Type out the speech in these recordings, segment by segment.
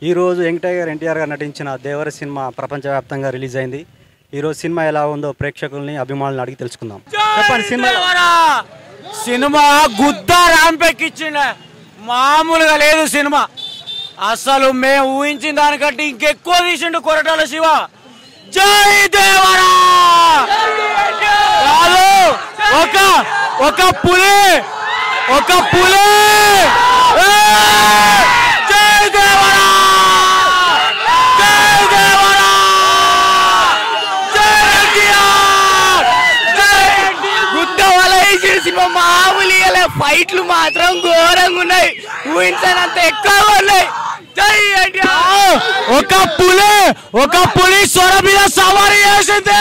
ఈరోజు young tiger NTR గారు నటించిన దేవర సినిమా ప్రపంచవ్యాప్తంగా రిలీజ్ అయింది. ఈరోజు సినిమా ఎలా ఉందో ప్రేక్షకుల్ని అభిమానులను అడిగి తెలుసుకుందాం. చెప్పండి, సినిమా గుద్ద రాంపెక్కిచ్చిండ, మామూలుగా లేదు సినిమా. అసలు మేము ఊహించిన దానికంటే ఇంకెక్కువ తీసిండు కొరటాల శివ. జై దేవరా! ఒక పులి జై దేవరా! జై దేవరా! గుద్ద వల వేసిన సినిమా మామూలు ఫైట్లు మాత్రం ఘోరంగా ఉన్నాయి, ఊహించినంత ఎక్కువ ఉన్నాయి. ఒక పులి సొర మీద సవారీ చేసింది.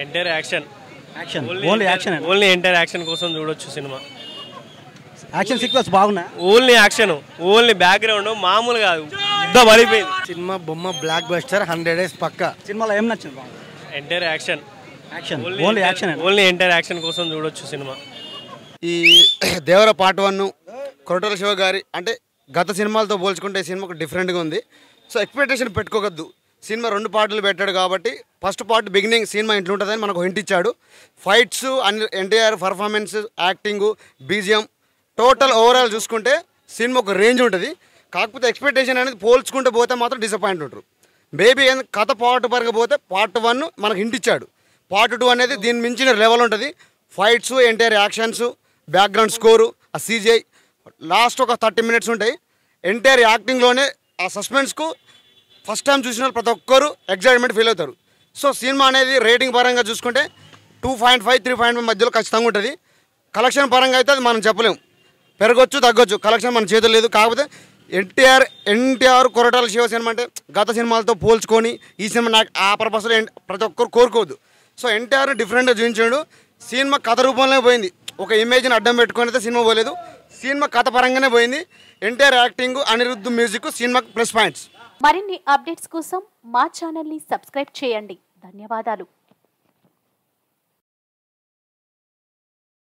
Entire action only entire action కోసం చూడొచ్చు సినిమా. యాక్షన్ సీక్వెన్స్ బాగున్నాయి. ఓన్లీ యాక్షన్, ఓన్లీ బ్యాక్గ్రౌండ్ మామూలు కాదు, యుద్ధ పడిపోయింది. సినిమా బొమ్మ బ్లాక్ బస్టర్ 100 days పక్కా. సినిమాలో ఏం నచ్చింది? Entire action only entire action కోసం చూడొచ్చు సినిమా. ఈ దేవర పార్ట్ 1 కొరటాల శివ గారి అంటే గత సినిమాలతో పోల్చుకుంటే ఈ సినిమా ఒక డిఫరెంట్గా ఉంది. సో ఎక్స్పెక్టేషన్ పెట్టుకోవద్దు. సినిమా 2 పార్ట్లు పెట్టాడు కాబట్టి ఫస్ట్ పార్ట్ బిగినింగ్ సినిమా ఇంట్లో ఉంటుందని మనకు హింట్ ఇచ్చాడు. ఫైట్స్ అన్ని NTR performance, acting, BGM total overall చూసుకుంటే సినిమా ఒక రేంజ్ ఉంటుంది. కాకపోతే ఎక్స్పెక్టేషన్ అనేది పోల్చుకుంటూ పోతే మాత్రం డిసప్పాయింట్ ఉంటారు. మేబీ కథ పార్ట్ పరంగా పోతే పార్ట్ 1 మనకు హింట్ ఇచ్చాడు. పార్ట్ 2 అనేది దీని మించిన లెవెల్ ఉంటుంది. Fights, NTR actions, background score, ఆ సీజీఐ లాస్ట్ ఒక 30 minutes ఉంటాయి. ఎన్టీఆర్ యాక్టింగ్లోనే ఆ సస్పెన్స్కు ఫస్ట్ టైం చూసిన ప్రతి ఒక్కరు ఎగ్జైట్మెంట్ ఫీల్ అవుతారు. సో సినిమా అనేది రేటింగ్ పరంగా చూసుకుంటే 2.5, 3.5 మధ్యలో ఖచ్చితంగా ఉంటుంది. కలెక్షన్ పరంగా అయితే అది మనం చెప్పలేము, పెరగొచ్చు తగ్గొచ్చు, కలెక్షన్ మన చేతులు లేదు. కాకపోతే ఎన్టీఆర్ కొరటాల శివ సినిమా అంటే గత సినిమాలతో పోల్చుకొని ఈ సినిమా నాకు ఆ పర్పస్లో ప్రతి ఒక్కరు కోరుకోవద్దు. సో ఎన్టీఆర్ డిఫరెంట్గా చూపించాడు. సినిమా కథ రూపంలోనే పోయింది, ఒక ఇమేజ్ని అడ్డం పెట్టుకొని అయితే సినిమా పోలేదు. సినిమా కథ పరంగానే పోయింది. ఎన్టీఆర్ యాక్టింగ్, అనిరుద్ధ్ మ్యూజిక్ సినిమాకి ప్లస్ పాయింట్స్. మరిన్ని అప్డేట్స్ కోసం మా ఛానల్ని సబ్స్క్రైబ్ చేయండి. ధన్యవాదాలు.